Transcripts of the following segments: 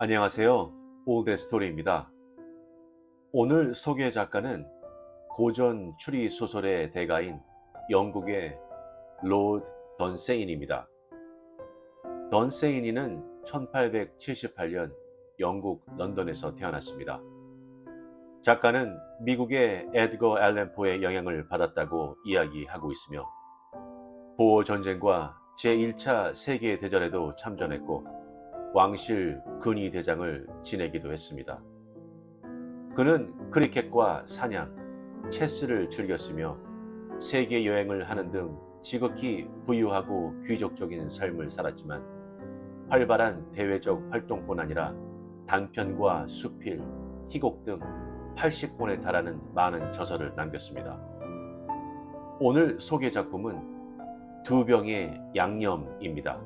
안녕하세요. 올드 스토리입니다. 오늘 소개 작가는 고전 추리 소설의 대가인 영국의 로드 던세인입니다. 던세인이는 1878년 영국 런던에서 태어났습니다. 작가는 미국의 에드거 앨런 포의 영향을 받았다고 이야기하고 있으며 보어 전쟁과 제1차 세계대전에도 참전했고 왕실 근위대장을 지내기도 했습니다. 그는 크리켓과 사냥, 체스를 즐겼으며 세계 여행을 하는 등 지극히 부유하고 귀족적인 삶을 살았지만 활발한 대외적 활동뿐 아니라 단편과 수필, 희곡 등 80권에 달하는 많은 저서를 남겼습니다. 오늘 소개 작품은 두 병의 양념입니다.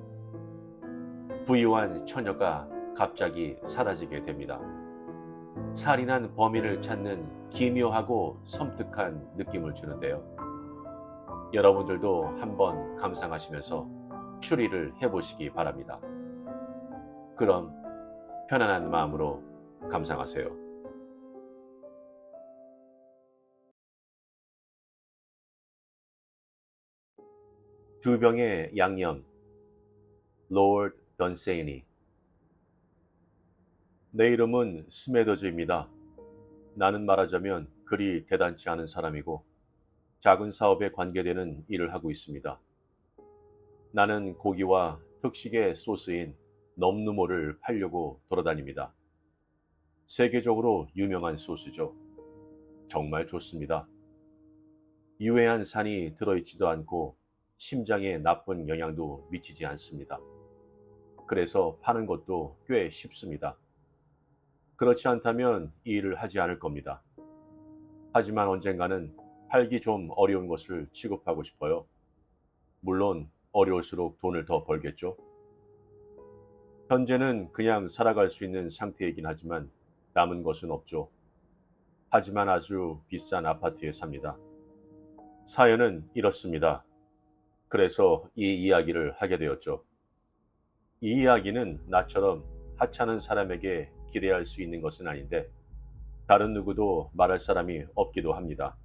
부유한 처녀가 갑자기 사라지게 됩니다. 살인한 범인을 찾는 기묘하고 섬뜩한 느낌을 주는데요. 여러분들도 한번 감상하시면서 추리를 해보시기 바랍니다. 그럼 편안한 마음으로 감상하세요. 두 병의 양념, 로드 던세이니. 내 이름은 스메더즈입니다. 나는 말하자면 그리 대단치 않은 사람이고 작은 사업에 관계되는 일을 하고 있습니다. 나는 고기와 특식의 소스인 넘누모를 팔려고 돌아다닙니다. 세계적으로 유명한 소스죠. 정말 좋습니다. 유해한 산이 들어있지도 않고 심장에 나쁜 영향도 미치지 않습니다. 그래서 파는 것도 꽤 쉽습니다. 그렇지 않다면 이 일을 하지 않을 겁니다. 하지만 언젠가는 팔기 좀 어려운 것을 취급하고 싶어요. 물론 어려울수록 돈을 더 벌겠죠. 현재는 그냥 살아갈 수 있는 상태이긴 하지만 남은 것은 없죠. 하지만 아주 비싼 아파트에 삽니다. 사연은 이렇습니다. 그래서 이 이야기를 하게 되었죠. 이 이야기는 나처럼 하찮은 사람에게 기대할 수 있는 것은 아닌데 다른 누구도 말할 사람이 없기도 합니다.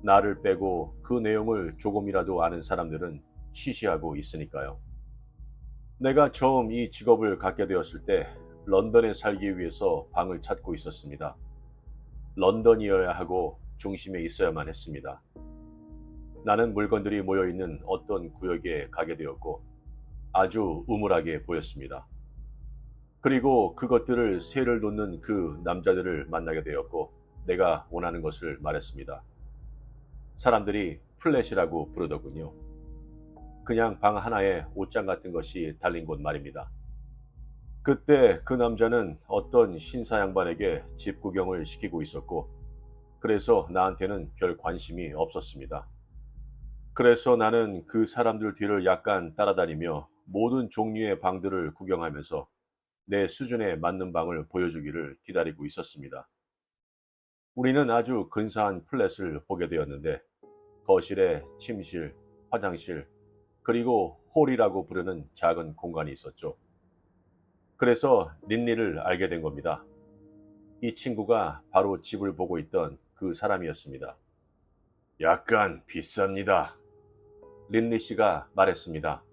나를 빼고 그 내용을 조금이라도 아는 사람들은 시시하고 있으니까요. 내가 처음 이 직업을 갖게 되었을 때 런던에 살기 위해서 방을 찾고 있었습니다. 런던이어야 하고 중심에 있어야만 했습니다. 나는 물건들이 모여있는 어떤 구역에 가게 되었고 아주 우물하게 보였습니다. 그리고 그것들을 세를 놓는 그 남자들을 만나게 되었고 내가 원하는 것을 말했습니다. 사람들이 플랫이라고 부르더군요. 그냥 방 하나에 옷장 같은 것이 달린 곳 말입니다. 그때 그 남자는 어떤 신사 양반에게 집 구경을 시키고 있었고 그래서 나한테는 별 관심이 없었습니다. 그래서 나는 그 사람들 뒤를 약간 따라다니며 모든 종류의 방들을 구경하면서 내 수준에 맞는 방을 보여주기를 기다리고 있었습니다. 우리는 아주 근사한 플랫을 보게 되었는데 거실에 침실, 화장실, 그리고 홀이라고 부르는 작은 공간이 있었죠. 그래서 린리를 알게 된 겁니다. 이 친구가 바로 집을 보고 있던 그 사람이었습니다. 약간 비쌉니다. 린리 씨가 말했습니다.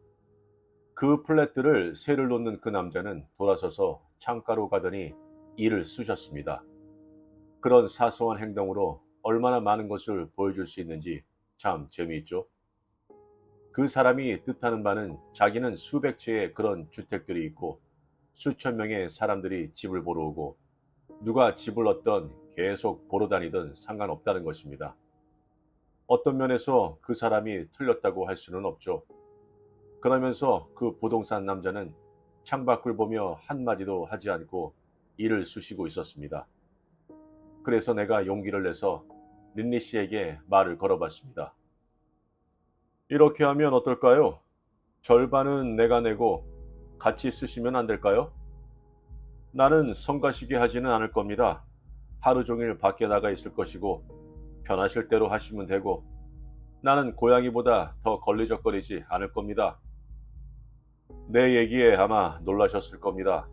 그 플랫들을 세를 놓는 그 남자는 돌아서서 창가로 가더니 이를 쑤셨습니다. 그런 사소한 행동으로 얼마나 많은 것을 보여줄 수 있는지 참 재미있죠. 그 사람이 뜻하는 바는 자기는 수백 채의 그런 주택들이 있고 수천 명의 사람들이 집을 보러 오고 누가 집을 얻던 계속 보러 다니든 상관없다는 것입니다. 어떤 면에서 그 사람이 틀렸다고 할 수는 없죠. 그러면서 그 부동산 남자는 창밖을 보며 한마디도 하지 않고 이를 쑤시고 있었습니다. 그래서 내가 용기를 내서 린리 씨에게 말을 걸어봤습니다. 이렇게 하면 어떨까요? 절반은 내가 내고 같이 쓰시면 안 될까요? 나는 성가시게 하지는 않을 겁니다. 하루 종일 밖에 나가 있을 것이고 편하실 대로 하시면 되고 나는 고양이보다 더 걸리적거리지 않을 겁니다. 내 얘기에 아마 놀라셨을 겁니다.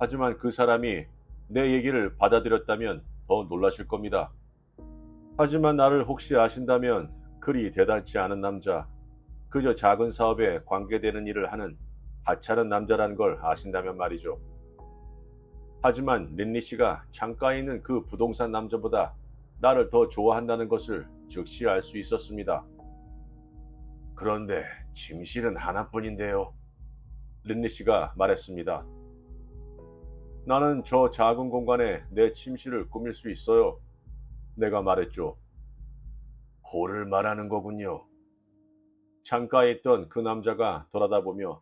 하지만 그 사람이 내 얘기를 받아들였다면 더 놀라실 겁니다. 하지만 나를 혹시 아신다면 그리 대단치 않은 남자, 그저 작은 사업에 관계되는 일을 하는 하찮은 남자라는 걸 아신다면 말이죠. 하지만 린리 씨가 창가에 있는 그 부동산 남자보다 나를 더 좋아한다는 것을 즉시 알 수 있었습니다. 그런데 침실은 하나뿐인데요. 린리 씨가 말했습니다. 나는 저 작은 공간에 내 침실을 꾸밀 수 있어요. 내가 말했죠. 홀을 말하는 거군요. 창가에 있던 그 남자가 돌아다보며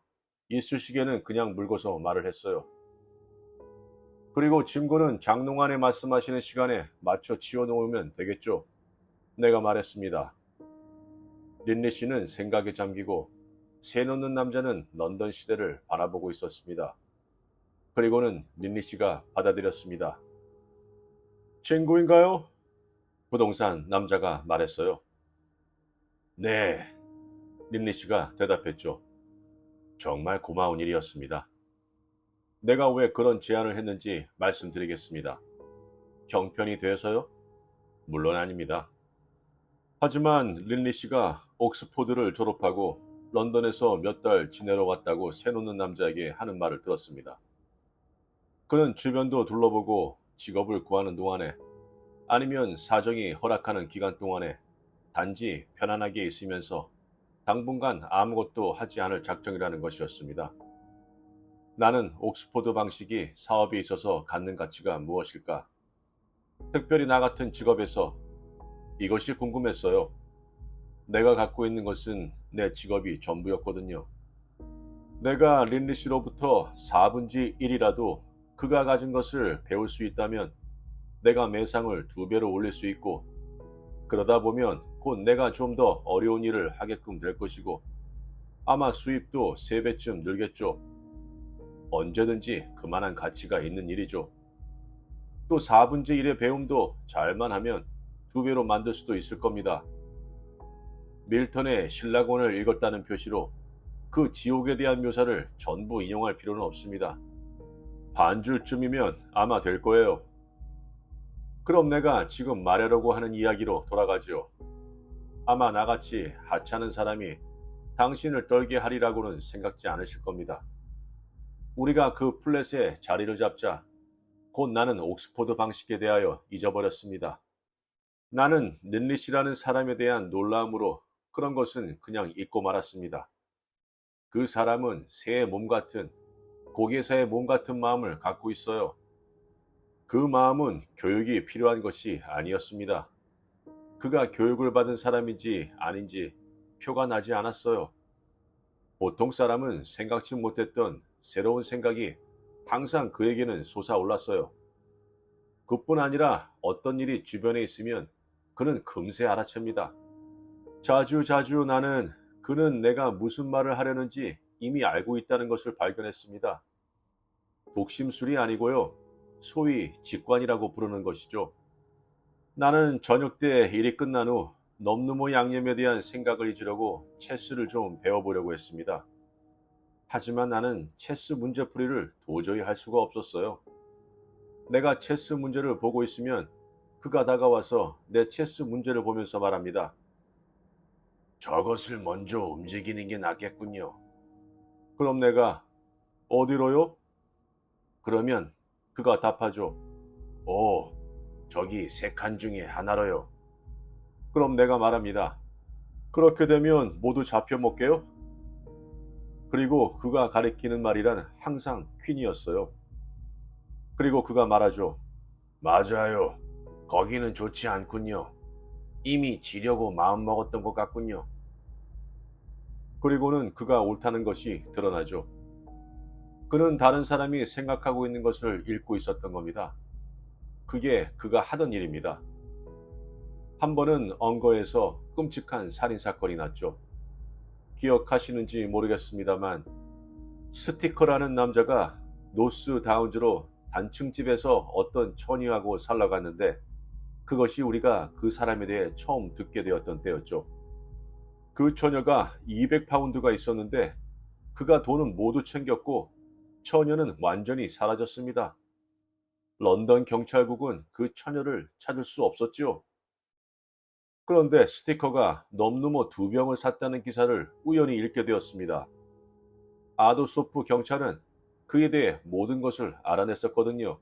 이쑤시개는 그냥 물고서 말을 했어요. 그리고 짐꾼은 장롱 안에 말씀하시는 시간에 맞춰 치워놓으면 되겠죠. 내가 말했습니다. 린리 씨는 생각에 잠기고 새 놓는 남자는 런던 시대를 바라보고 있었습니다. 그리고는 린리 씨가 받아들였습니다. 친구인가요? 부동산 남자가 말했어요. 네, 린리 씨가 대답했죠. 정말 고마운 일이었습니다. 내가 왜 그런 제안을 했는지 말씀드리겠습니다. 형편이 돼서요? 물론 아닙니다. 하지만 린리 씨가 옥스포드를 졸업하고 런던에서 몇 달 지내러 갔다고 새놓는 남자에게 하는 말을 들었습니다. 그는 주변도 둘러보고 직업을 구하는 동안에 아니면 사정이 허락하는 기간 동안에 단지 편안하게 있으면서 당분간 아무것도 하지 않을 작정이라는 것이었습니다. 나는 옥스포드 방식이 사업에 있어서 갖는 가치가 무엇일까? 특별히 나 같은 직업에서 이것이 궁금했어요. 내가 갖고 있는 것은 내 직업이 전부였거든요. 내가 린리 씨로부터 4분의 1이라도 그가 가진 것을 배울 수 있다면 내가 매상을 2배로 올릴 수 있고 그러다 보면 곧 내가 좀 더 어려운 일을 하게끔 될 것이고 아마 수입도 3배쯤 늘겠죠. 언제든지 그만한 가치가 있는 일이죠. 또 4분의 1의 배움도 잘만 하면 2배로 만들 수도 있을 겁니다. 밀턴의 신라곤을 읽었다는 표시로 그 지옥에 대한 묘사를 전부 인용할 필요는 없습니다. 반줄쯤이면 아마 될 거예요. 그럼 내가 지금 말하려고 하는 이야기로 돌아가지요. 아마 나같이 하찮은 사람이 당신을 떨게 하리라고는 생각지 않으실 겁니다. 우리가 그 플랫에 자리를 잡자 곧 나는 옥스포드 방식에 대하여 잊어버렸습니다. 나는 린리 씨라는 사람에 대한 놀라움으로 그런 것은 그냥 잊고 말았습니다. 그 사람은 새의 몸 같은 고개사의 몸 같은 마음을 갖고 있어요. 그 마음은 교육이 필요한 것이 아니었습니다. 그가 교육을 받은 사람인지 아닌지 표가 나지 않았어요. 보통 사람은 생각지 못했던 새로운 생각이 항상 그에게는 솟아올랐어요. 그뿐 아니라 어떤 일이 주변에 있으면 그는 금세 알아챕니다. 자주 나는 그는 내가 무슨 말을 하려는지 이미 알고 있다는 것을 발견했습니다. 독심술이 아니고요. 소위 직관이라고 부르는 것이죠. 나는 저녁 때 일이 끝난 후 넘누모 양념에 대한 생각을 잊으려고 체스를 좀 배워보려고 했습니다. 하지만 나는 체스 문제풀이를 도저히 할 수가 없었어요. 내가 체스 문제를 보고 있으면 그가 다가와서 내 체스 문제를 보면서 말합니다. 저것을 먼저 움직이는 게 낫겠군요. 그럼 내가 어디로요? 그러면 그가 답하죠. 오, 저기 3칸 중에 하나로요. 그럼 내가 말합니다. 그렇게 되면 모두 잡혀먹게요? 그리고 그가 가리키는 말이란 항상 퀸이었어요. 그리고 그가 말하죠. 맞아요. 거기는 좋지 않군요. 이미 지려고 마음먹었던 것 같군요. 그리고는 그가 옳다는 것이 드러나죠. 그는 다른 사람이 생각하고 있는 것을 읽고 있었던 겁니다. 그게 그가 하던 일입니다. 한 번은 언거에서 끔찍한 살인사건이 났죠. 기억하시는지 모르겠습니다만 스티커라는 남자가 노스 다운즈로 단층집에서 어떤 처녀하고 살러갔는데 그것이 우리가 그 사람에 대해 처음 듣게 되었던 때였죠. 그 처녀가 200파운드가 있었는데 그가 돈은 모두 챙겼고 처녀는 완전히 사라졌습니다. 런던 경찰국은 그 처녀를 찾을 수 없었지요. 그런데 스티커가 넘누모 2병을 샀다는 기사를 우연히 읽게 되었습니다. 아도소프 경찰은 그에 대해 모든 것을 알아냈었거든요.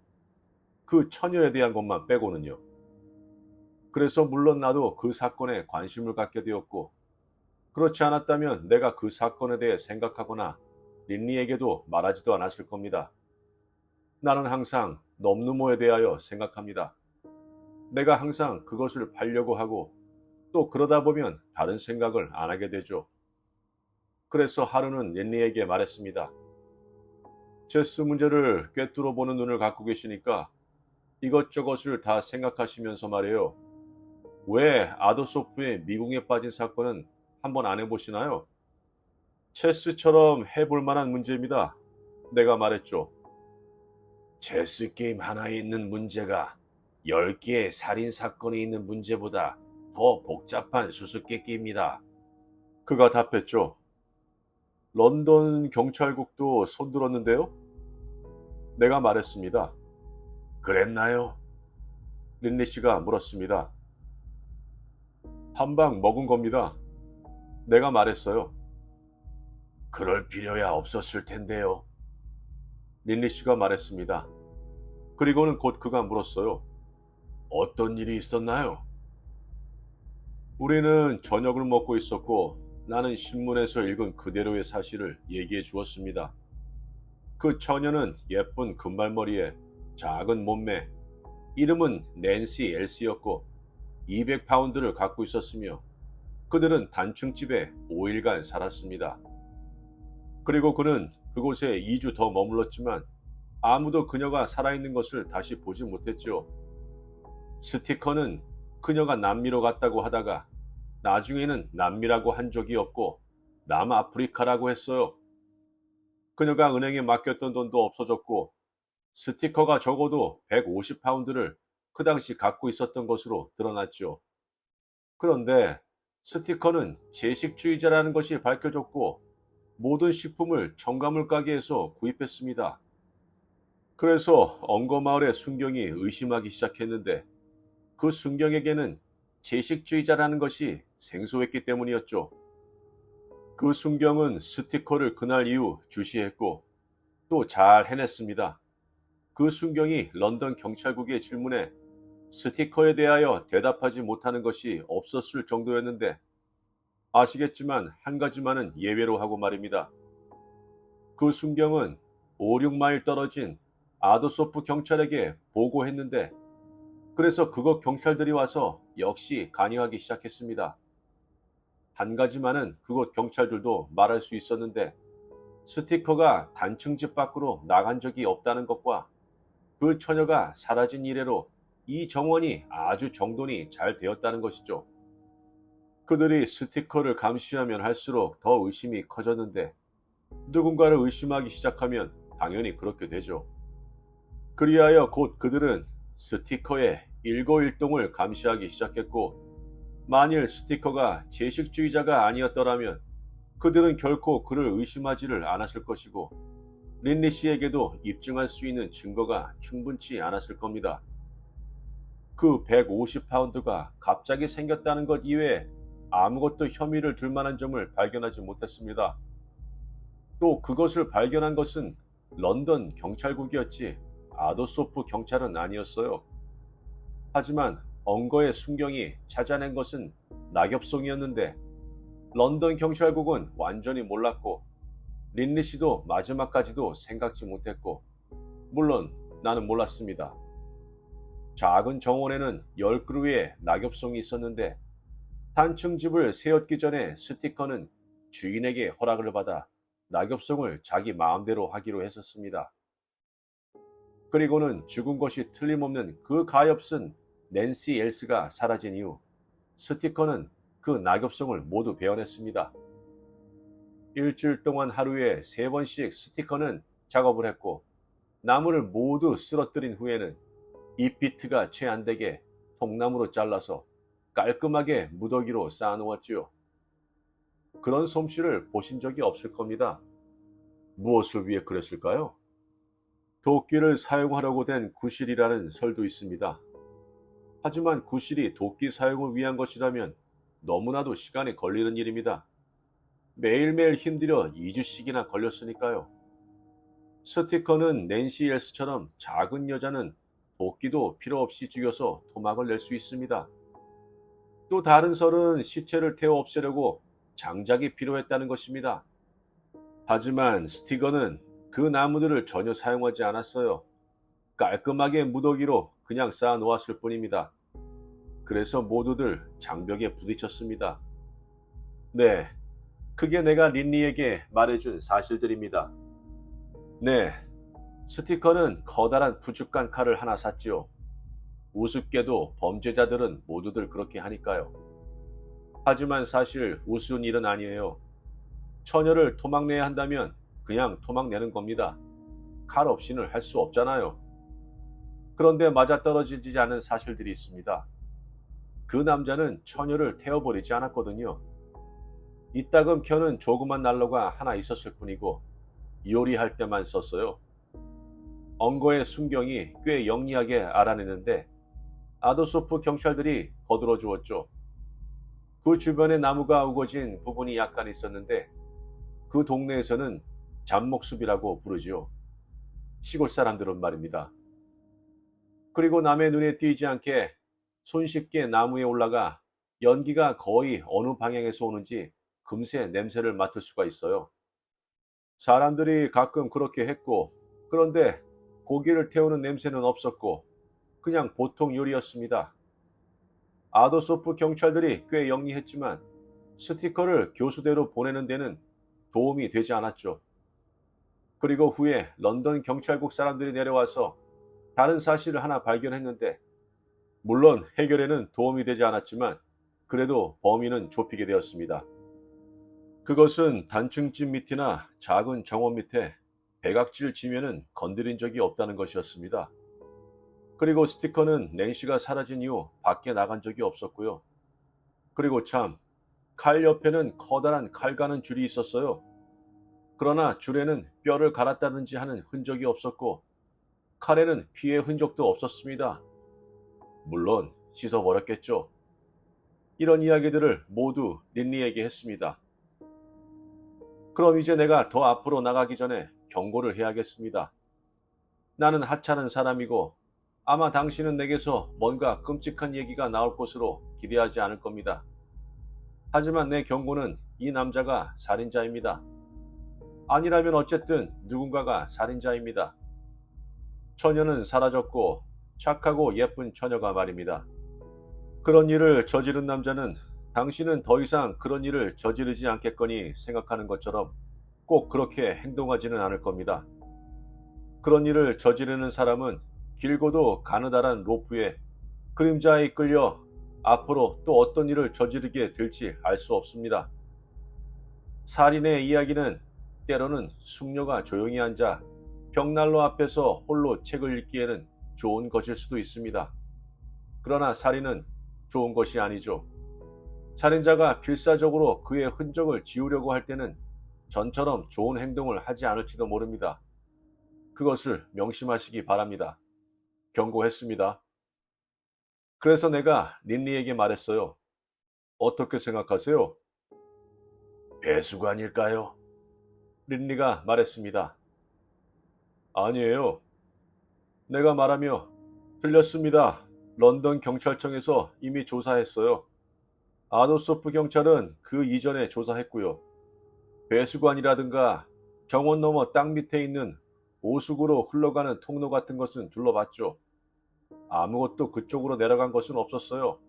그 처녀에 대한 것만 빼고는요. 그래서 물론 나도 그 사건에 관심을 갖게 되었고, 그렇지 않았다면 내가 그 사건에 대해 생각하거나 린리에게도 말하지도 않았을 겁니다. 나는 항상 넘누모에 대하여 생각합니다. 내가 항상 그것을 팔려고 하고 또 그러다 보면 다른 생각을 안 하게 되죠. 그래서 하루는 린리에게 말했습니다. 체스 문제를 꿰뚫어 보는 눈을 갖고 계시니까 이것저것을 다 생각하시면서 말이에요. 왜 아도소프의 미궁에 빠진 사건은 한번 안 해보시나요? 체스처럼 해볼 만한 문제입니다. 내가 말했죠. 체스 게임 하나에 있는 문제가 10개의 살인 사건이 있는 문제보다 더 복잡한 수수께끼입니다. 그가 답했죠. 런던 경찰국도 손들었는데요? 내가 말했습니다. 그랬나요? 린리 씨가 물었습니다. 한 방 먹은 겁니다. 내가 말했어요. 그럴 필요야 없었을 텐데요. 린리 씨가 말했습니다. 그리고는 곧 그가 물었어요. 어떤 일이 있었나요? 우리는 저녁을 먹고 있었고 나는 신문에서 읽은 그대로의 사실을 얘기해 주었습니다. 그 처녀는 예쁜 금발머리에 작은 몸매, 이름은 낸시 엘스였고 200파운드를 갖고 있었으며 그들은 단층집에 5일간 살았습니다. 그리고 그는 그곳에 2주 더 머물렀지만 아무도 그녀가 살아있는 것을 다시 보지 못했죠. 스티커는 그녀가 남미로 갔다고 하다가 나중에는 남미라고 한 적이 없고 남아프리카라고 했어요. 그녀가 은행에 맡겼던 돈도 없어졌고 스티커가 적어도 150파운드를 그 당시 갖고 있었던 것으로 드러났죠. 그런데 스티커는 제식주의자라는 것이 밝혀졌고 모든 식품을 첨가물 가게에서 구입했습니다. 그래서 엉거마을의 순경이 의심하기 시작했는데 그 순경에게는 제식주의자라는 것이 생소했기 때문이었죠. 그 순경은 스티커를 그날 이후 주시했고 또 잘 해냈습니다. 그 순경이 런던 경찰국의 질문에 스티커에 대하여 대답하지 못하는 것이 없었을 정도였는데 아시겠지만 한 가지만은 예외로 하고 말입니다. 그 순경은 5, 6마일 떨어진 아도소프 경찰에게 보고했는데 그래서 그곳 경찰들이 와서 역시 간여하기 시작했습니다. 한 가지만은 그곳 경찰들도 말할 수 있었는데 스티커가 단층집 밖으로 나간 적이 없다는 것과 그 처녀가 사라진 이래로 이 정원이 아주 정돈이 잘 되었다는 것이죠. 그들이 스티커를 감시하면 할수록 더 의심이 커졌는데 누군가를 의심하기 시작하면 당연히 그렇게 되죠. 그리하여 곧 그들은 스티커의 일거일동을 감시하기 시작했고 만일 스티커가 제식주의자가 아니었더라면 그들은 결코 그를 의심하지를 않았을 것이고 린리 씨에게도 입증할 수 있는 증거가 충분치 않았을 겁니다. 그 150파운드가 갑자기 생겼다는 것 이외에 아무것도 혐의를 둘 만한 점을 발견하지 못했습니다. 또 그것을 발견한 것은 런던 경찰국이었지 아도소프 경찰은 아니었어요. 하지만 엉거의 순경이 찾아낸 것은 낙엽송이었는데 런던 경찰국은 완전히 몰랐고 린리 씨도 마지막까지도 생각지 못했고 물론 나는 몰랐습니다. 작은 정원에는 10그루의 낙엽송이 있었는데 단층 집을 세웠기 전에 스티커는 주인에게 허락을 받아 낙엽송을 자기 마음대로 하기로 했었습니다. 그리고는 죽은 것이 틀림없는 그 가엾은 낸시 엘스가 사라진 이후 스티커는 그 낙엽송을 모두 베어냈습니다. 일주일 동안 하루에 3번씩 스티커는 작업을 했고 나무를 모두 쓰러뜨린 후에는 잎비트가 채 안 되게 통나무로 잘라서 깔끔하게 무더기로 쌓아놓았지요. 그런 솜씨를 보신 적이 없을 겁니다. 무엇을 위해 그랬을까요? 도끼를 사용하려고 된 구실이라는 설도 있습니다. 하지만 구실이 도끼 사용을 위한 것이라면 너무나도 시간이 걸리는 일입니다. 매일매일 힘들여 2주씩이나 걸렸으니까요. 스티커는 낸시 엘스처럼 작은 여자는 도끼도 필요 없이 죽여서 토막을 낼 수 있습니다. 또 다른 설은 시체를 태워 없애려고 장작이 필요했다는 것입니다. 하지만 스티거는 그 나무들을 전혀 사용하지 않았어요. 깔끔하게 무더기로 그냥 쌓아 놓았을 뿐입니다. 그래서 모두들 장벽에 부딪혔습니다. 네, 그게 내가 린리에게 말해준 사실들입니다. 네, 스티커는 커다란 푸죽한 칼을 하나 샀지요. 우습게도 범죄자들은 모두들 그렇게 하니까요. 하지만 사실 우스운 일은 아니에요. 처녀를 토막내야 한다면 그냥 토막내는 겁니다. 칼 없이는 할 수 없잖아요. 그런데 맞아떨어지지 않은 사실들이 있습니다. 그 남자는 처녀를 태워버리지 않았거든요. 이따금 켜는 조그만 난로가 하나 있었을 뿐이고 요리할 때만 썼어요. 언거의 순경이 꽤 영리하게 알아내는데 아도소프 경찰들이 거들어 주었죠. 그 주변에 나무가 우거진 부분이 약간 있었는데 그 동네에서는 잡목숲이라고 부르지요. 시골 사람들은 말입니다. 그리고 남의 눈에 띄지 않게 손쉽게 나무에 올라가 연기가 거의 어느 방향에서 오는지 금세 냄새를 맡을 수가 있어요. 사람들이 가끔 그렇게 했고, 그런데 고기를 태우는 냄새는 없었고 그냥 보통 요리였습니다. 아더소프 경찰들이 꽤 영리했지만 스티커를 교수대로 보내는 데는 도움이 되지 않았죠. 그리고 후에 런던 경찰국 사람들이 내려와서 다른 사실을 하나 발견했는데, 물론 해결에는 도움이 되지 않았지만 그래도 범인은 좁히게 되었습니다. 그것은 단층집 밑이나 작은 정원 밑에 백악질 지면은 건드린 적이 없다는 것이었습니다. 그리고 스티커는 낸시가 사라진 이후 밖에 나간 적이 없었고요. 그리고 참, 칼 옆에는 커다란 칼 가는 줄이 있었어요. 그러나 줄에는 뼈를 갈았다든지 하는 흔적이 없었고 칼에는 피의 흔적도 없었습니다. 물론 씻어버렸겠죠. 이런 이야기들을 모두 린리에게 했습니다. 그럼 이제 내가 더 앞으로 나가기 전에 경고를 해야겠습니다. 나는 하찮은 사람이고 아마 당신은 내게서 뭔가 끔찍한 얘기가 나올 것으로 기대하지 않을 겁니다. 하지만 내 경고는 이 남자가 살인자입니다. 아니라면 어쨌든 누군가가 살인자입니다. 처녀는 사라졌고 착하고 예쁜 처녀가 말입니다. 그런 일을 저지른 남자는 당신은 더 이상 그런 일을 저지르지 않겠거니 생각하는 것처럼 꼭 그렇게 행동하지는 않을 겁니다. 그런 일을 저지르는 사람은 길고도 가느다란 로프에 그림자에 이끌려 앞으로 또 어떤 일을 저지르게 될지 알 수 없습니다. 살인의 이야기는 때로는 숙녀가 조용히 앉아 벽난로 앞에서 홀로 책을 읽기에는 좋은 것일 수도 있습니다. 그러나 살인은 좋은 것이 아니죠. 살인자가 필사적으로 그의 흔적을 지우려고 할 때는 전처럼 좋은 행동을 하지 않을지도 모릅니다. 그것을 명심하시기 바랍니다. 경고했습니다. 그래서 내가 린리에게 말했어요. 어떻게 생각하세요? 배수관일까요? 린리가 말했습니다. 아니에요. 내가 말하며 틀렸습니다. 런던 경찰청에서 이미 조사했어요. 아노소프 경찰은 그 이전에 조사했고요. 배수관이라든가 정원 너머 땅 밑에 있는 오수구로 흘러가는 통로 같은 것은 둘러봤죠. 아무것도 그쪽으로 내려간 것은 없었어요.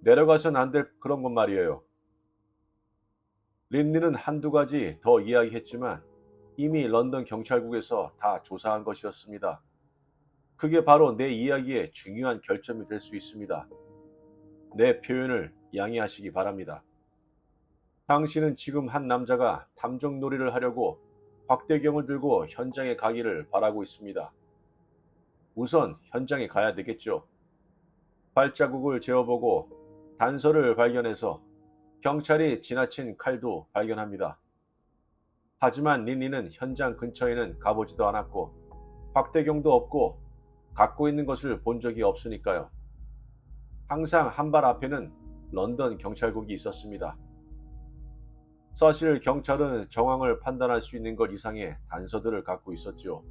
내려가선 안 될 그런 것 말이에요. 린리는 한두 가지 더 이야기했지만 이미 런던 경찰국에서 다 조사한 것이었습니다. 그게 바로 내 이야기의 중요한 결점이 될 수 있습니다. 내 표현을 양해하시기 바랍니다. 당신은 지금 한 남자가 탐정놀이를 하려고 확대경을 들고 현장에 가기를 바라고 있습니다. 우선 현장에 가야 되겠죠. 발자국을 재어보고 단서를 발견해서 경찰이 지나친 칼도 발견합니다. 하지만 린리는 현장 근처에는 가보지도 않았고 박대경도 없고 갖고 있는 것을 본 적이 없으니까요. 항상 한 발 앞에는 런던 경찰국이 있었습니다. 사실 경찰은 정황을 판단할 수 있는 것 이상의 단서들을 갖고 있었죠.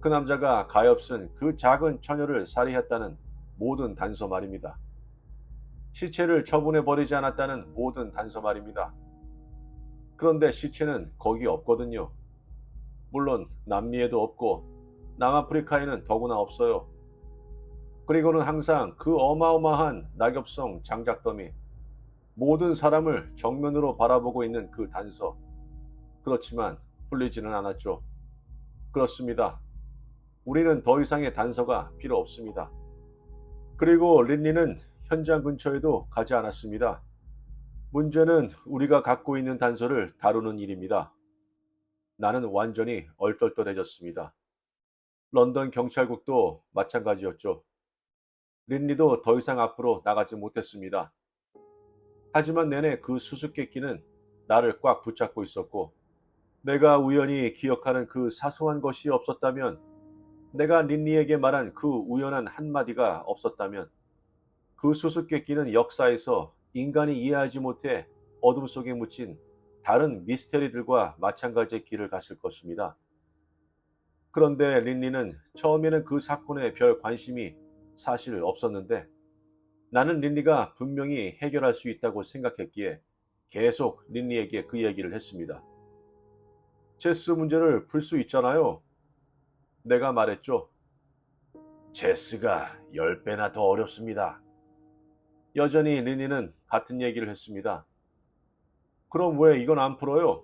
그 남자가 가엾은 그 작은 처녀를 살해했다는 모든 단서 말입니다. 시체를 처분해 버리지 않았다는 모든 단서 말입니다. 그런데 시체는 거기 없거든요. 물론 남미에도 없고 남아프리카에는 더구나 없어요. 그리고는 항상 그 어마어마한 낙엽성 장작더미, 모든 사람을 정면으로 바라보고 있는 그 단서. 그렇지만 풀리지는 않았죠. 그렇습니다. 우리는 더 이상의 단서가 필요 없습니다. 그리고 린리는 현장 근처에도 가지 않았습니다. 문제는 우리가 갖고 있는 단서를 다루는 일입니다. 나는 완전히 얼떨떨해졌습니다. 런던 경찰국도 마찬가지였죠. 린리도 더 이상 앞으로 나가지 못했습니다. 하지만 내내 그 수수께끼는 나를 꽉 붙잡고 있었고, 내가 우연히 기억하는 그 사소한 것이 없었다면, 내가 린리에게 말한 그 우연한 한마디가 없었다면, 그 수수께끼는 역사에서 인간이 이해하지 못해 어둠 속에 묻힌 다른 미스테리들과 마찬가지의 길을 갔을 것입니다. 그런데 린리는 처음에는 그 사건에 별 관심이 사실 없었는데, 나는 린리가 분명히 해결할 수 있다고 생각했기에 계속 린리에게 그 얘기를 했습니다. 체스 문제를 풀 수 있잖아요. 내가 말했죠. 체스가 10배나 더 어렵습니다. 여전히 린리는 같은 얘기를 했습니다. 그럼 왜 이건 안 풀어요?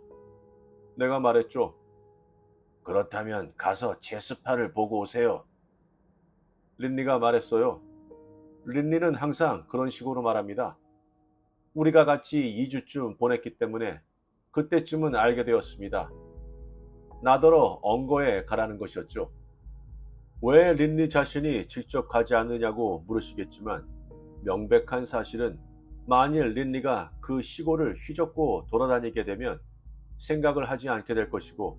내가 말했죠. 그렇다면 가서 체스판을 보고 오세요. 린리가 말했어요. 린리는 항상 그런 식으로 말합니다. 우리가 같이 2주쯤 보냈기 때문에 그때쯤은 알게 되었습니다. 나더러 언거에 가라는 것이었죠. 왜 린리 자신이 직접 가지 않느냐고 물으시겠지만, 명백한 사실은 만일 린리가 그 시골을 휘젓고 돌아다니게 되면 생각을 하지 않게 될 것이고,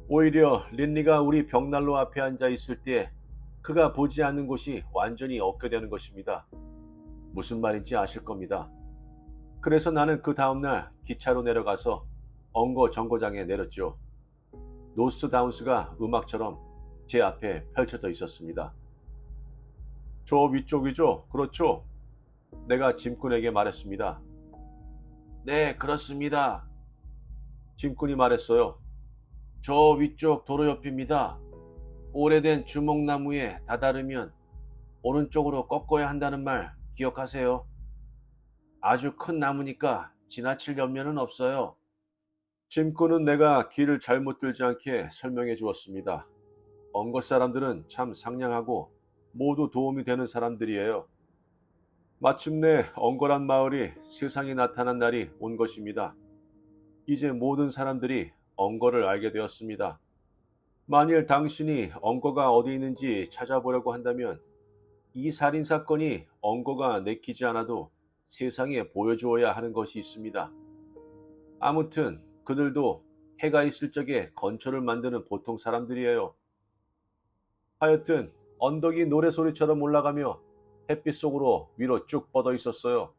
오히려 린리가 우리 벽난로 앞에 앉아 있을 때 그가 보지 않는 곳이 완전히 없게 되는 것입니다. 무슨 말인지 아실 겁니다. 그래서 나는 그 다음날 기차로 내려가서 언거 정거장에 내렸죠. 노스다운스가 음악처럼 제 앞에 펼쳐져 있었습니다. 저 위쪽이죠? 그렇죠? 내가 짐꾼에게 말했습니다. 네, 그렇습니다. 짐꾼이 말했어요. 저 위쪽 도로 옆입니다. 오래된 주목나무에 다다르면 오른쪽으로 꺾어야 한다는 말 기억하세요? 아주 큰 나무니까 지나칠 염려는 없어요. 짐꾼은 내가 길을 잘못 들지 않게 설명해 주었습니다. 언거 사람들은 참 상냥하고 모두 도움이 되는 사람들이에요. 마침내 언거란 마을이 세상에 나타난 날이 온 것입니다. 이제 모든 사람들이 언거를 알게 되었습니다. 만일 당신이 언거가 어디 있는지 찾아보려고 한다면 이 살인사건이 언거가 내키지 않아도 세상에 보여주어야 하는 것이 있습니다. 아무튼 그들도 해가 있을 적에 건초를 만드는 보통 사람들이에요. 하여튼 언덕이 노래소리처럼 올라가며 햇빛 속으로 위로 쭉 뻗어 있었어요.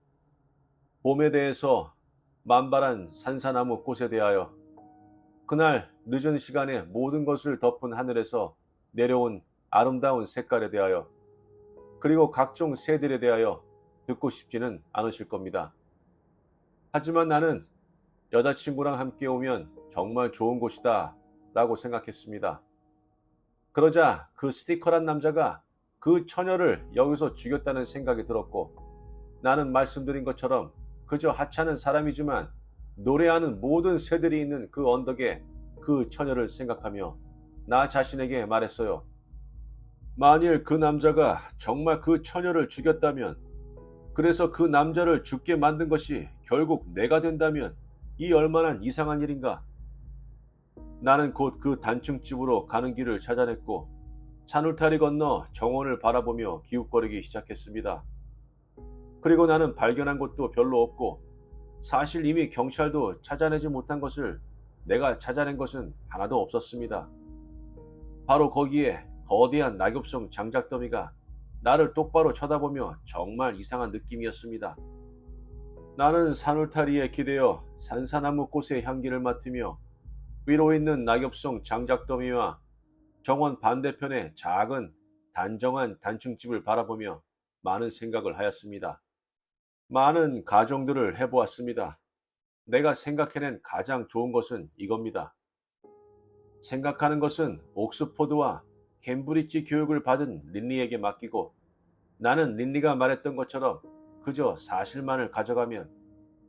봄에 대해서 만발한 산사나무 꽃에 대하여, 그날 늦은 시간에 모든 것을 덮은 하늘에서 내려온 아름다운 색깔에 대하여, 그리고 각종 새들에 대하여 듣고 싶지는 않으실 겁니다. 하지만 나는 여자친구랑 함께 오면 정말 좋은 곳이다 라고 생각했습니다. 그러자 그 스티커란 남자가 그 처녀를 여기서 죽였다는 생각이 들었고, 나는 말씀드린 것처럼 그저 하찮은 사람이지만 노래하는 모든 새들이 있는 그 언덕에 그 처녀를 생각하며 나 자신에게 말했어요. 만일 그 남자가 정말 그 처녀를 죽였다면, 그래서 그 남자를 죽게 만든 것이 결국 내가 된다면 이 얼마나 이상한 일인가. 나는 곧 그 단층집으로 가는 길을 찾아냈고 산울타리 건너 정원을 바라보며 기웃거리기 시작했습니다. 그리고 나는 발견한 것도 별로 없고, 사실 이미 경찰도 찾아내지 못한 것을 내가 찾아낸 것은 하나도 없었습니다. 바로 거기에 거대한 낙엽성 장작더미가 나를 똑바로 쳐다보며 정말 이상한 느낌이었습니다. 나는 산울타리에 기대어 산사나무 꽃의 향기를 맡으며 위로 있는 낙엽성 장작더미와 정원 반대편의 작은 단정한 단층집을 바라보며 많은 생각을 하였습니다. 많은 가정들을 해보았습니다. 내가 생각해낸 가장 좋은 것은 이겁니다. 생각하는 것은 옥스포드와 캠브리지 교육을 받은 린리에게 맡기고 나는 린리가 말했던 것처럼 그저 사실만을 가져가면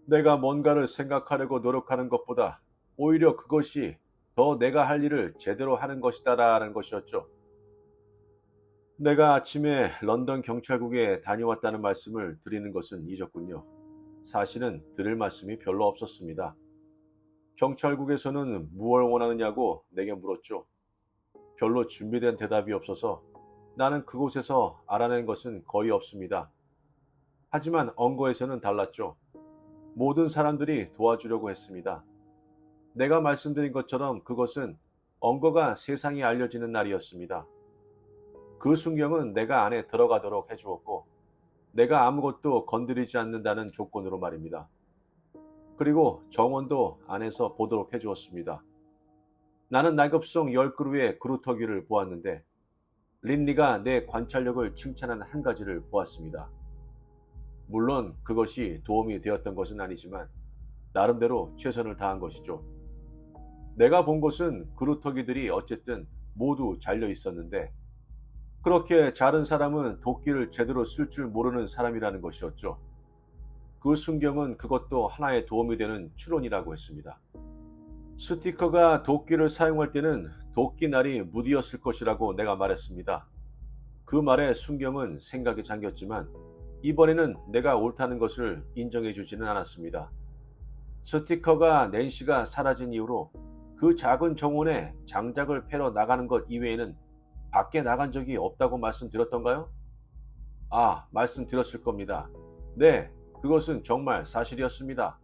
내가 뭔가를 생각하려고 노력하는 것보다 오히려 그것이 더 내가 할 일을 제대로 하는 것이다라는 것이었죠. 내가 아침에 런던 경찰국에 다녀왔다는 말씀을 드리는 것은 잊었군요. 사실은 드릴 말씀이 별로 없었습니다. 경찰국에서는 무엇을 원하느냐고 내게 물었죠. 별로 준비된 대답이 없어서 나는 그곳에서 알아낸 것은 거의 없습니다. 하지만 언거에서는 달랐죠. 모든 사람들이 도와주려고 했습니다. 내가 말씀드린 것처럼 그것은 언거가 세상에 알려지는 날이었습니다. 그 순경은 내가 안에 들어가도록 해주었고 내가 아무것도 건드리지 않는다는 조건으로 말입니다. 그리고 정원도 안에서 보도록 해주었습니다. 나는 낙엽송 10그루의 그루터기를 보았는데 린리가 내 관찰력을 칭찬한 한 가지를 보았습니다. 물론 그것이 도움이 되었던 것은 아니지만 나름대로 최선을 다한 것이죠. 내가 본 것은 그루터기들이 어쨌든 모두 잘려 있었는데 그렇게 자른 사람은 도끼를 제대로 쓸 줄 모르는 사람이라는 것이었죠. 그 순경은 그것도 하나의 도움이 되는 추론이라고 했습니다. 스티커가 도끼를 사용할 때는 도끼날이 무디였을 것이라고 내가 말했습니다. 그 말에 순경은 생각에 잠겼지만 이번에는 내가 옳다는 것을 인정해 주지는 않았습니다. 스티커가 낸시가 사라진 이후로 그 작은 정원에 장작을 패러 나가는 것 이외에는 밖에 나간 적이 없다고 말씀드렸던가요? 말씀드렸을 겁니다. 네, 그것은 정말 사실이었습니다.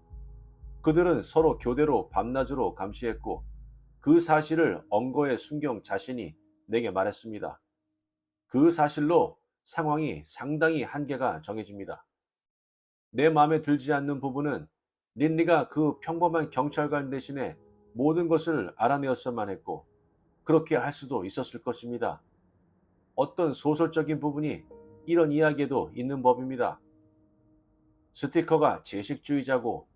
그들은 서로 교대로 밤낮으로 감시했고 그 사실을 언거의 순경 자신이 내게 말했습니다. 그 사실로 상황이 상당히 한계가 정해집니다. 내 마음에 들지 않는 부분은 린리가 그 평범한 경찰관 대신에 모든 것을 알아내었어만 했고 그렇게 할 수도 있었을 것입니다. 어떤 소설적인 부분이 이런 이야기에도 있는 법입니다. 스티커가 제식주의자고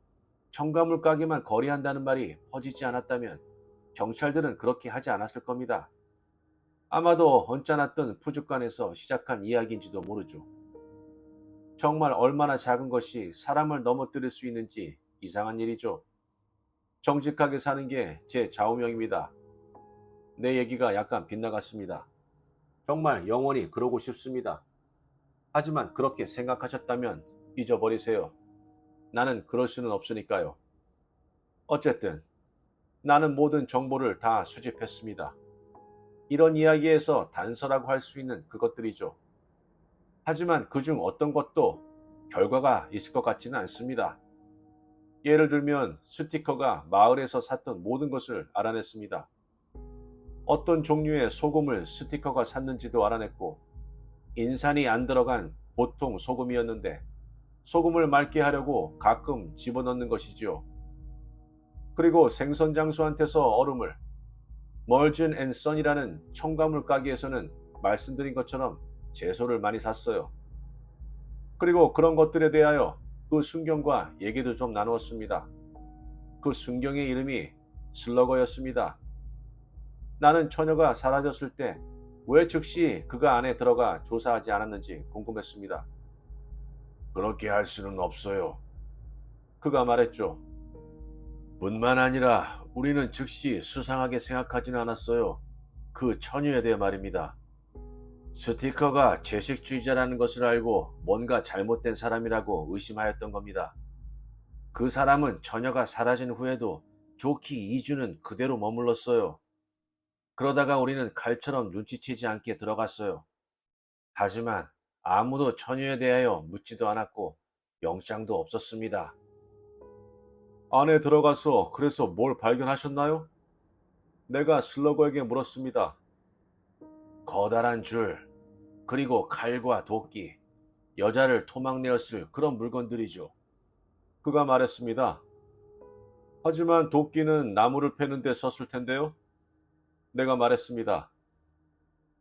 첨가물 가게만 거래한다는 말이 퍼지지 않았다면 경찰들은 그렇게 하지 않았을 겁니다. 아마도 언짢았던 푸주간에서 시작한 이야기인지도 모르죠. 정말 얼마나 작은 것이 사람을 넘어뜨릴 수 있는지 이상한 일이죠. 정직하게 사는 게 제 좌우명입니다. 내 얘기가 약간 빗나갔습니다. 정말 영원히 그러고 싶습니다. 하지만 그렇게 생각하셨다면 잊어버리세요. 나는 그럴 수는 없으니까요. 어쨌든 나는 모든 정보를 다 수집했습니다. 이런 이야기에서 단서라고 할 수 있는 그것들이죠. 하지만 그중 어떤 것도 결과가 있을 것 같지는 않습니다. 예를 들면 스티커가 마을에서 샀던 모든 것을 알아냈습니다. 어떤 종류의 소금을 스티커가 샀는지도 알아냈고 인산이 안 들어간 보통 소금이었는데 소금을 맑게 하려고 가끔 집어넣는 것이지요. 그리고 생선 장수한테서 얼음을 멀진 앤 선이라는 첨가물 가게에서는 말씀드린 것처럼 채소를 많이 샀어요. 그리고 그런 것들에 대하여 그 순경과 얘기도 좀 나누었습니다. 그 순경의 이름이 슬러거였습니다. 나는 처녀가 사라졌을 때 왜 즉시 그가 안에 들어가 조사하지 않았는지 궁금했습니다. 그렇게 할 수는 없어요. 그가 말했죠. 뿐만 아니라 우리는 즉시 수상하게 생각하지는 않았어요. 그 처녀에 대해 말입니다. 스티커가 채식주의자라는 것을 알고 뭔가 잘못된 사람이라고 의심하였던 겁니다. 그 사람은 처녀가 사라진 후에도 좋게 2주는 그대로 머물렀어요. 그러다가 우리는 칼처럼 눈치채지 않게 들어갔어요. 하지만 아무도 처녀에 대하여 묻지도 않았고 영장도 없었습니다. 안에 들어가서 그래서 뭘 발견하셨나요? 내가 슬러거에게 물었습니다. 커다란 줄, 그리고 칼과 도끼, 여자를 토막내었을 그런 물건들이죠. 그가 말했습니다. 하지만 도끼는 나무를 패는 데 썼을 텐데요? 내가 말했습니다.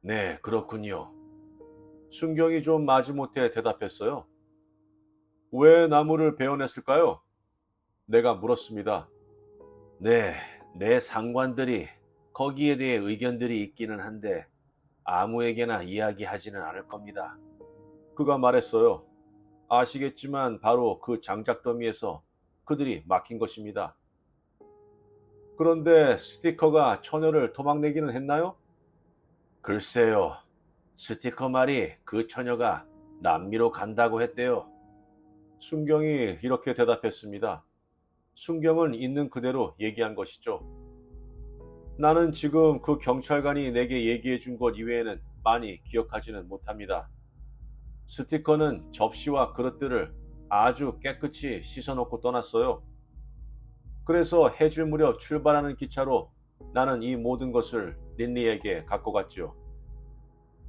네, 그렇군요. 순경이 좀 마지못해 대답했어요. 왜 나무를 베어냈을까요? 내가 물었습니다. 네, 내 상관들이 거기에 대해 의견들이 있기는 한데 아무에게나 이야기하지는 않을 겁니다. 그가 말했어요. 아시겠지만 바로 그 장작 더미에서 그들이 막힌 것입니다. 그런데 스티커가 처녀를 도망내기는 했나요? 글쎄요. 스티커 말이 그 처녀가 남미로 간다고 했대요. 순경이 이렇게 대답했습니다. 순경은 있는 그대로 얘기한 것이죠. 나는 지금 그 경찰관이 내게 얘기해 준 것 이외에는 많이 기억하지는 못합니다. 스티커는 접시와 그릇들을 아주 깨끗이 씻어놓고 떠났어요. 그래서 해질 무렵 출발하는 기차로 나는 이 모든 것을 린리에게 갖고 갔지요.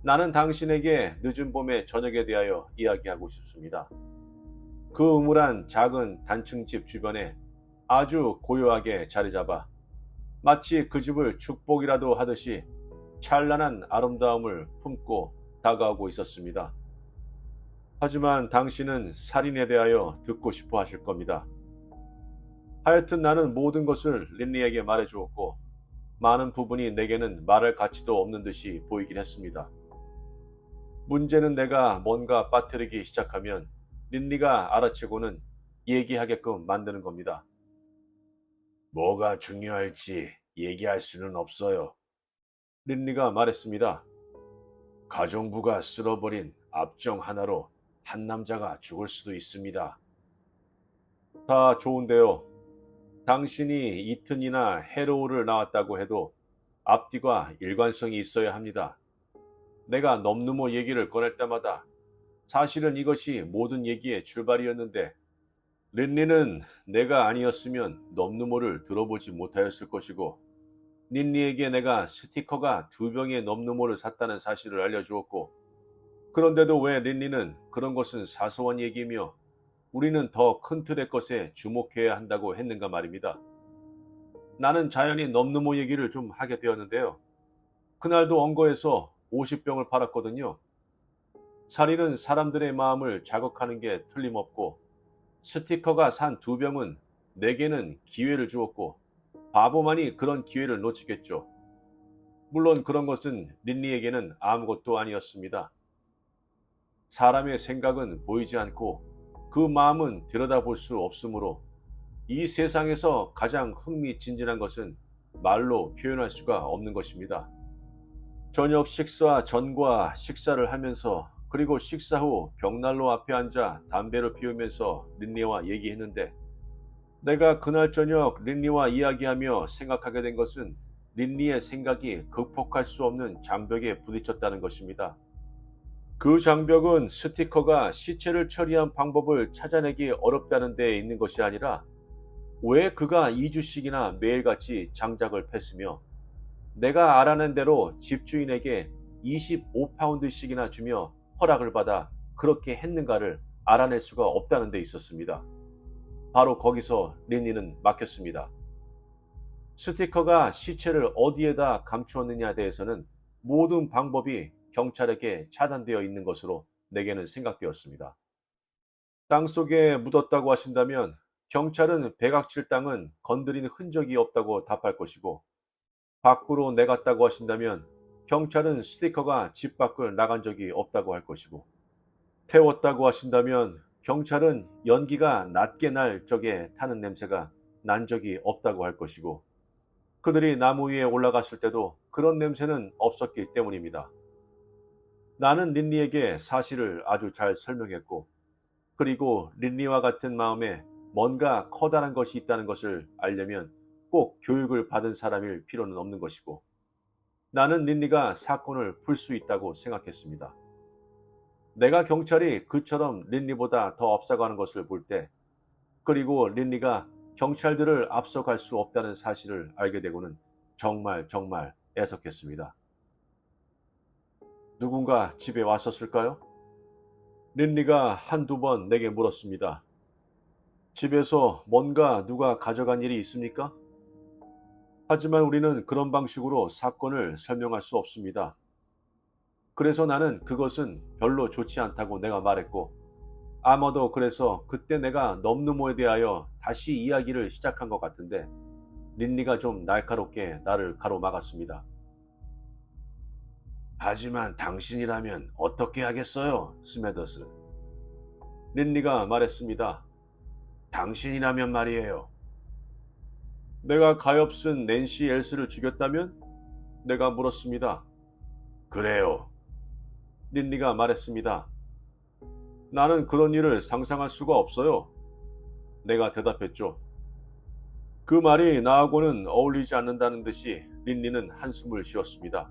나는 당신에게 늦은 봄의 저녁에 대하여 이야기하고 싶습니다. 그 우물한 작은 단층 집 주변에 아주 고요하게 자리 잡아 마치 그 집을 축복이라도 하듯이 찬란한 아름다움을 품고 다가오고 있었습니다. 하지만 당신은 살인에 대하여 듣고 싶어 하실 겁니다. 하여튼 나는 모든 것을 린리에게 말해주었고 많은 부분이 내게는 말할 가치도 없는 듯이 보이긴 했습니다. 문제는 내가 뭔가 빠뜨리기 시작하면 린리가 알아채고는 얘기하게끔 만드는 겁니다. 뭐가 중요할지 얘기할 수는 없어요. 린리가 말했습니다. 가정부가 쓸어버린 압정 하나로 한 남자가 죽을 수도 있습니다. 다 좋은데요. 당신이 이튼이나 헤로우를 나왔다고 해도 앞뒤가 일관성이 있어야 합니다. 내가 넘누모 얘기를 꺼낼 때마다 사실은 이것이 모든 얘기의 출발이었는데 린리는 내가 아니었으면 넘누모를 들어보지 못하였을 것이고 린리에게 내가 스티커가 2병의 넘누모를 샀다는 사실을 알려주었고 그런데도 왜 린리는 그런 것은 사소한 얘기이며 우리는 더 큰 틀의 것에 주목해야 한다고 했는가 말입니다. 나는 자연히 넘누모 얘기를 좀 하게 되었는데요. 그날도 언거에서 50병을 팔았거든요. 살인은 사람들의 마음을 자극하는 게 틀림없고 스티커가 산 2병은 내게는 기회를 주었고 바보만이 그런 기회를 놓치겠죠. 물론 그런 것은 린리에게는 아무것도 아니었습니다. 사람의 생각은 보이지 않고 그 마음은 들여다볼 수 없으므로 이 세상에서 가장 흥미진진한 것은 말로 표현할 수가 없는 것입니다. 저녁 식사 전과 식사를 하면서 그리고 식사 후 벽난로 앞에 앉아 담배를 피우면서 린리와 얘기했는데 내가 그날 저녁 린리와 이야기하며 생각하게 된 것은 린리의 생각이 극복할 수 없는 장벽에 부딪혔다는 것입니다. 그 장벽은 스티커가 시체를 처리한 방법을 찾아내기 어렵다는 데에 있는 것이 아니라 왜 그가 2주씩이나 매일같이 장작을 팼으며 내가 알아낸 대로 집주인에게 25파운드씩이나 주며 허락을 받아 그렇게 했는가를 알아낼 수가 없다는 데 있었습니다. 바로 거기서 린리는 막혔습니다. 스티커가 시체를 어디에다 감추었느냐에 대해서는 모든 방법이 경찰에게 차단되어 있는 것으로 내게는 생각되었습니다. 땅속에 묻었다고 하신다면 경찰은 백악칠 땅은 건드린 흔적이 없다고 답할 것이고 밖으로 내갔다고 하신다면 경찰은 스티커가 집 밖을 나간 적이 없다고 할 것이고 태웠다고 하신다면 경찰은 연기가 낮게 날 적에 타는 냄새가 난 적이 없다고 할 것이고 그들이 나무 위에 올라갔을 때도 그런 냄새는 없었기 때문입니다. 나는 린리에게 사실을 아주 잘 설명했고 그리고 린리와 같은 마음에 뭔가 커다란 것이 있다는 것을 알려면 꼭 교육을 받은 사람일 필요는 없는 것이고 나는 린리가 사건을 풀 수 있다고 생각했습니다. 내가 경찰이 그처럼 린리보다 더 앞서가는 것을 볼 때 그리고 린리가 경찰들을 앞서갈 수 없다는 사실을 알게 되고는 정말 애석했습니다. 누군가 집에 왔었을까요? 린리가 한두 번 내게 물었습니다. 집에서 뭔가 누가 가져간 일이 있습니까? 하지만 우리는 그런 방식으로 사건을 설명할 수 없습니다. 그래서 나는 그것은 별로 좋지 않다고 내가 말했고, 아마도 그래서 그때 내가 넘누모에 대하여 다시 이야기를 시작한 것 같은데, 린리가 좀 날카롭게 나를 가로막았습니다. 하지만 당신이라면 어떻게 하겠어요, 스매더스? 린리가 말했습니다. 당신이라면 말이에요. 내가 가엾은 낸시 엘스를 죽였다면? 내가 물었습니다. 그래요. 린리가 말했습니다. 나는 그런 일을 상상할 수가 없어요. 내가 대답했죠. 그 말이 나하고는 어울리지 않는다는 듯이 린리는 한숨을 쉬었습니다.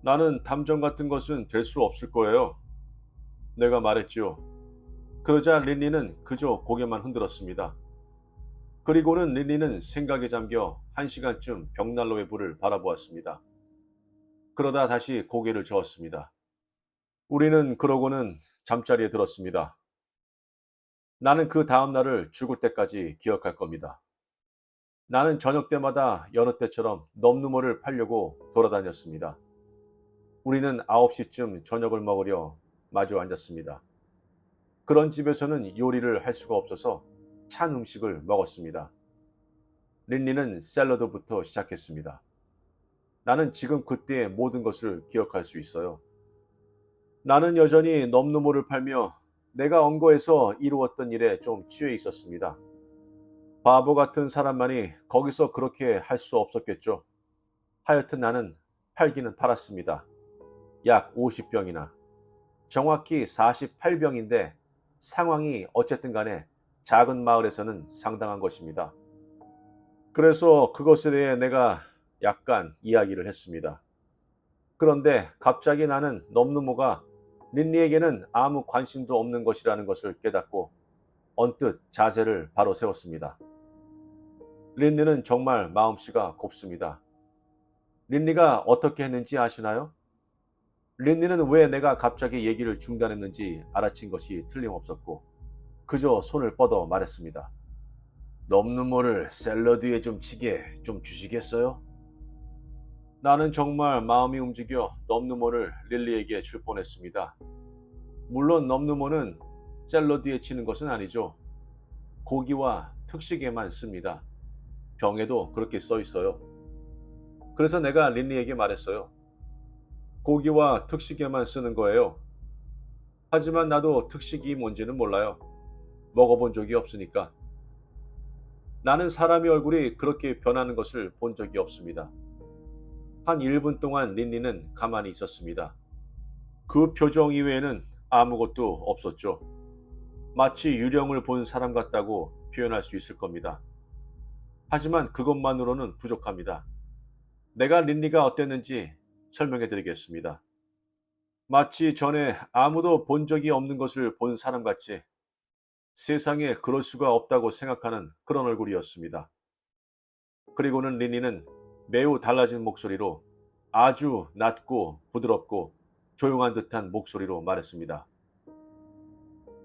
나는 탐정 같은 것은 될 수 없을 거예요. 내가 말했지요. 그러자 린리는 그저 고개만 흔들었습니다. 그리고는 린리는 생각에 잠겨 1시간쯤 벽난로의 불을 바라보았습니다. 그러다 다시 고개를 저었습니다. 우리는 그러고는 잠자리에 들었습니다. 나는 그 다음 날을 죽을 때까지 기억할 겁니다. 나는 저녁 때마다 여느 때처럼 넘누모를 팔려고 돌아다녔습니다. 우리는 9시쯤 저녁을 먹으려 마주 앉았습니다. 그런 집에서는 요리를 할 수가 없어서 찬 음식을 먹었습니다. 린리는 샐러드부터 시작했습니다. 나는 지금 그때의 모든 것을 기억할 수 있어요. 나는 여전히 넘누모를 팔며 내가 언거에서 이루었던 일에 좀 취해 있었습니다. 바보 같은 사람만이 거기서 그렇게 할 수 없었겠죠. 하여튼 나는 팔기는 팔았습니다. 약 50병이나. 정확히 48병인데 상황이 어쨌든 간에 작은 마을에서는 상당한 것입니다. 그래서 그것에 대해 내가 약간 이야기를 했습니다. 그런데 갑자기 나는 넘누모가 린리에게는 아무 관심도 없는 것이라는 것을 깨닫고 언뜻 자세를 바로 세웠습니다. 린리는 정말 마음씨가 곱습니다. 린리가 어떻게 했는지 아시나요? 린리는 왜 내가 갑자기 얘기를 중단했는지 알아챈 것이 틀림없었고 그저 손을 뻗어 말했습니다. 넘누모를 샐러드에 좀 치게 좀 주시겠어요? 나는 정말 마음이 움직여 넘누모를 릴리에게 줄 뻔했습니다. 물론 넘누모는 샐러드에 치는 것은 아니죠. 고기와 특식에만 씁니다. 병에도 그렇게 써 있어요. 그래서 내가 린리에게 말했어요. 고기와 특식에만 쓰는 거예요. 하지만 나도 특식이 뭔지는 몰라요. 먹어본 적이 없으니까. 나는 사람의 얼굴이 그렇게 변하는 것을 본 적이 없습니다. 한 1분 동안 린리는 가만히 있었습니다. 그 표정 이외에는 아무것도 없었죠. 마치 유령을 본 사람 같다고 표현할 수 있을 겁니다. 하지만 그것만으로는 부족합니다. 내가 린리가 어땠는지 설명해 드리겠습니다. 마치 전에 아무도 본 적이 없는 것을 본 사람같이 세상에 그럴 수가 없다고 생각하는 그런 얼굴이었습니다. 그리고는 린리는 매우 달라진 목소리로 아주 낮고 부드럽고 조용한 듯한 목소리로 말했습니다.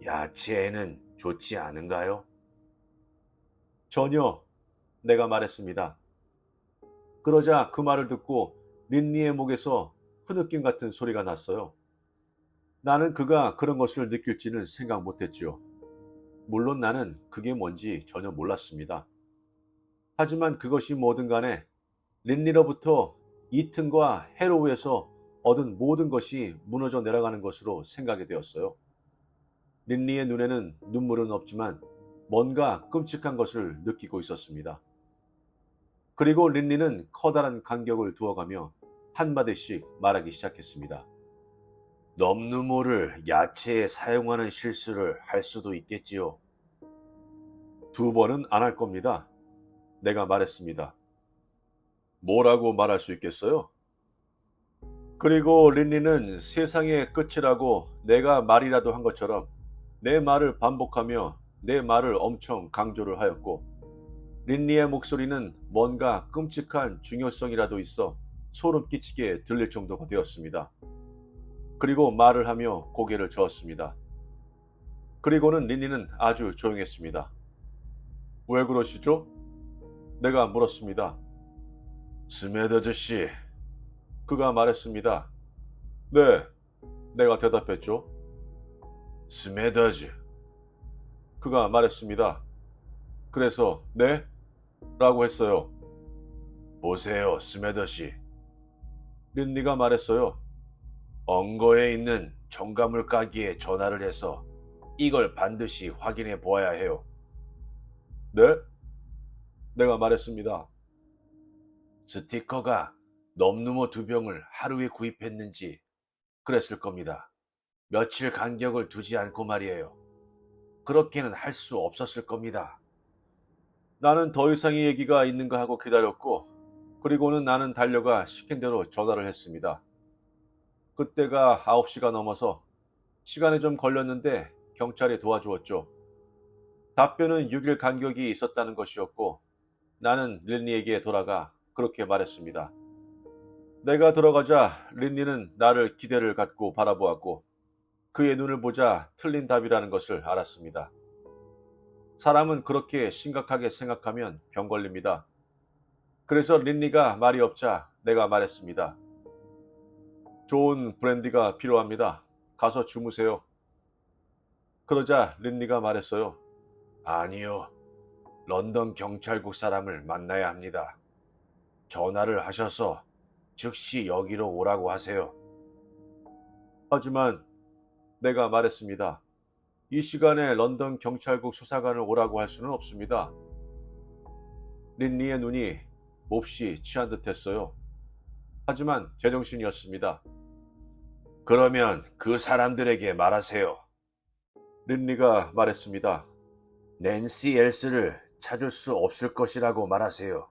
야채에는 좋지 않은가요? 전혀, 내가 말했습니다. 그러자 그 말을 듣고 린리의 목에서 흐느낌 같은 소리가 났어요. 나는 그가 그런 것을 느낄지는 생각 못했지요. 물론 나는 그게 뭔지 전혀 몰랐습니다. 하지만 그것이 뭐든 간에 린리로부터 이튼과 해로우에서 얻은 모든 것이 무너져 내려가는 것으로 생각이 되었어요. 린리의 눈에는 눈물은 없지만 뭔가 끔찍한 것을 느끼고 있었습니다. 그리고 린리는 커다란 간격을 두어가며 한마디씩 말하기 시작했습니다. 넘누모를 야채에 사용하는 실수를 할 수도 있겠지요. 2번은 안 할 겁니다. 내가 말했습니다. 뭐라고 말할 수 있겠어요? 그리고 린리는 세상의 끝이라고 내가 말이라도 한 것처럼 내 말을 반복하며 내 말을 엄청 강조를 하였고 린리의 목소리는 뭔가 끔찍한 중요성이라도 있어 소름 끼치게 들릴 정도가 되었습니다. 그리고 말을 하며 고개를 저었습니다. 그리고는 린니는 아주 조용했습니다. 왜 그러시죠? 내가 물었습니다. 스메더즈 씨, 그가 말했습니다. 네, 내가 대답했죠. 스메더즈, 그가 말했습니다. 그래서 네? 라고 했어요. 보세요, 스메더 씨. 린니가 말했어요. 언거에 있는 정가물 가게에 전화를 해서 이걸 반드시 확인해 보아야 해요. 네? 내가 말했습니다. 스티커가 넘누모 두 병을 하루에 구입했는지 그랬을 겁니다. 며칠 간격을 두지 않고 말이에요. 그렇게는 할 수 없었을 겁니다. 나는 더 이상의 얘기가 있는가 하고 기다렸고, 그리고는 나는 달려가 시킨 대로 전화를 했습니다. 그때가 9시가 넘어서 시간이 좀 걸렸는데 경찰이 도와주었죠. 답변은 6일 간격이 있었다는 것이었고, 나는 린니에게 돌아가 그렇게 말했습니다. 내가 들어가자 린니는 나를 기대를 갖고 바라보았고, 그의 눈을 보자 틀린 답이라는 것을 알았습니다. 사람은 그렇게 심각하게 생각하면 병 걸립니다. 그래서 린니가 말이 없자 내가 말했습니다. 좋은 브랜디가 필요합니다. 가서 주무세요. 그러자 린니가 말했어요. 아니요. 런던 경찰국 사람을 만나야 합니다. 전화를 하셔서 즉시 여기로 오라고 하세요. 하지만 내가 말했습니다. 이 시간에 런던 경찰국 수사관을 오라고 할 수는 없습니다. 린니의 눈이 몹시 취한 듯 했어요. 하지만 제정신이었습니다. 그러면 그 사람들에게 말하세요. 린니가 말했습니다. 낸시 엘스를 찾을 수 없을 것이라고 말하세요.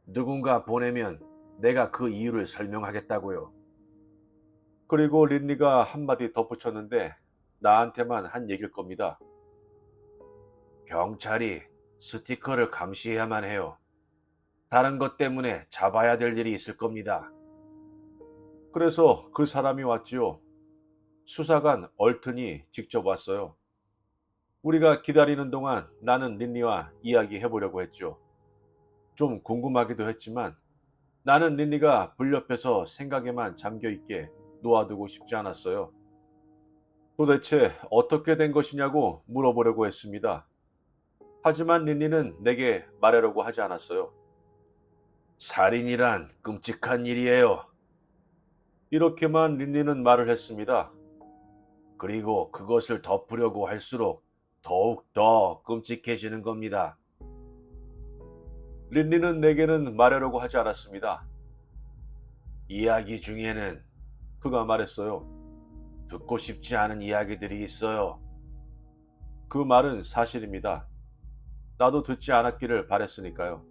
누군가 보내면 내가 그 이유를 설명하겠다고요. 그리고 린니가 한마디 덧붙였는데 나한테만 한 얘기일 겁니다. 경찰이 스티커를 감시해야만 해요. 다른 것 때문에 잡아야 될 일이 있을 겁니다. 그래서 그 사람이 왔지요. 수사관 얼튼이 직접 왔어요. 우리가 기다리는 동안 나는 린니와 이야기해보려고 했죠. 좀 궁금하기도 했지만 나는 린니가 불옆에서 생각에만 잠겨있게 놓아두고 싶지 않았어요. 도대체 어떻게 된 것이냐고 물어보려고 했습니다. 하지만 린니는 내게 말하려고 하지 않았어요. 살인이란 끔찍한 일이에요. 이렇게만 린니는 말을 했습니다. 그리고 그것을 덮으려고 할수록 더욱 더 끔찍해지는 겁니다. 린니는 내게는 말하려고 하지 않았습니다. 이야기 중에는 그가 말했어요. 듣고 싶지 않은 이야기들이 있어요. 그 말은 사실입니다. 나도 듣지 않았기를 바랬으니까요.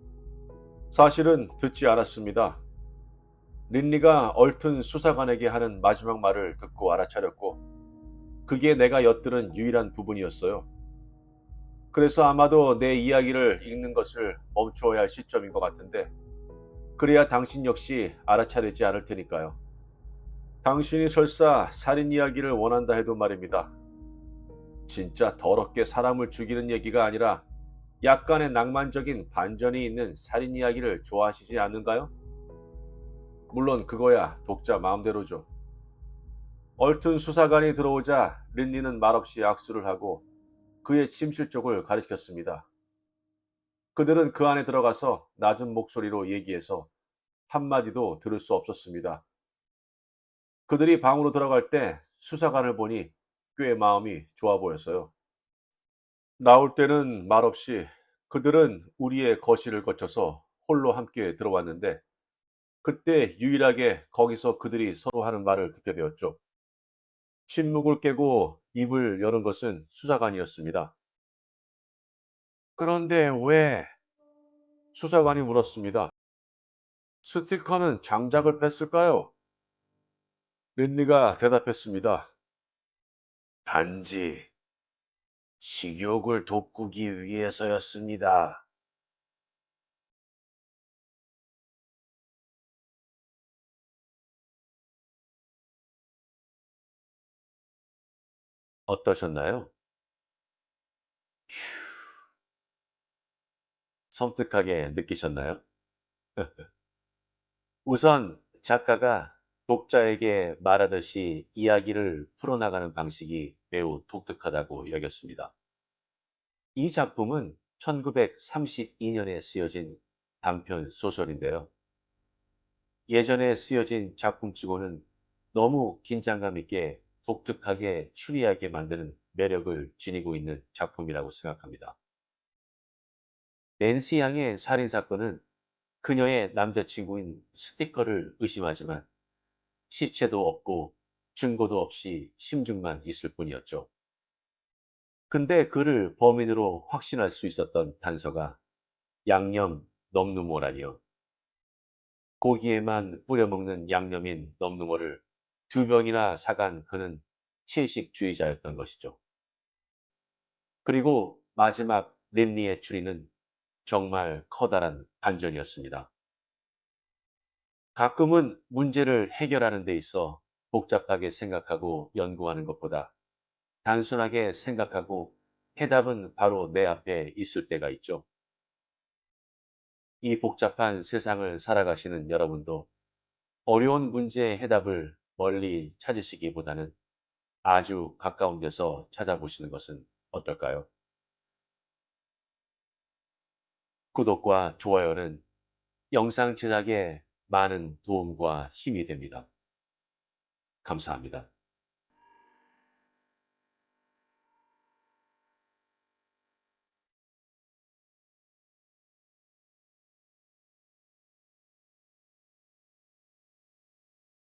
사실은 듣지 않았습니다. 린니가 얼튼 수사관에게 하는 마지막 말을 듣고 알아차렸고 그게 내가 엿들은 유일한 부분이었어요. 그래서 아마도 내 이야기를 읽는 것을 멈추어야 할 시점인 것 같은데 그래야 당신 역시 알아차리지 않을 테니까요. 당신이 설사 살인 이야기를 원한다 해도 말입니다. 진짜 더럽게 사람을 죽이는 얘기가 아니라 약간의 낭만적인 반전이 있는 살인 이야기를 좋아하시지 않는가요? 물론 그거야 독자 마음대로죠. 얼튼 수사관이 들어오자 린니는 말없이 악수를 하고 그의 침실 쪽을 가리켰습니다. 그들은 그 안에 들어가서 낮은 목소리로 얘기해서 한마디도 들을 수 없었습니다. 그들이 방으로 들어갈 때 수사관을 보니 꽤 마음이 좋아 보였어요. 나올 때는 말없이 그들은 우리의 거실을 거쳐서 홀로 함께 들어왔는데 그때 유일하게 거기서 그들이 서로 하는 말을 듣게 되었죠. 침묵을 깨고 입을 여는 것은 수사관이었습니다. 그런데 왜? 수사관이 물었습니다. 스티커는 장작을 뺐을까요? 린리가 대답했습니다. 단지 식욕을 돋구기 위해서였습니다. 어떠셨나요? 섬뜩하게 느끼셨나요? 우선 작가가 독자에게 말하듯이 이야기를 풀어나가는 방식이 매우 독특하다고 여겼습니다. 이 작품은 1932년에 쓰여진 단편 소설인데요. 예전에 쓰여진 작품치고는 너무 긴장감 있게 독특하게 추리하게 만드는 매력을 지니고 있는 작품이라고 생각합니다. 낸시 양의 살인사건은 그녀의 남자친구인 스티커를 의심하지만 시체도 없고 증거도 없이 심증만 있을 뿐이었죠. 근데 그를 범인으로 확신할 수 있었던 단서가 양념 넘누모라니요. 고기에만 뿌려 먹는 양념인 넘누모를 2병이나 사간 그는 채식주의자였던 것이죠. 그리고 마지막 린리의 추리는 정말 커다란 반전이었습니다. 가끔은 문제를 해결하는 데 있어 복잡하게 생각하고 연구하는 것보다 단순하게 생각하고 해답은 바로 내 앞에 있을 때가 있죠. 이 복잡한 세상을 살아가시는 여러분도 어려운 문제의 해답을 멀리 찾으시기보다는 아주 가까운 데서 찾아보시는 것은 어떨까요? 구독과 좋아요는 영상 제작에 많은 도움과 힘이 됩니다. 감사합니다.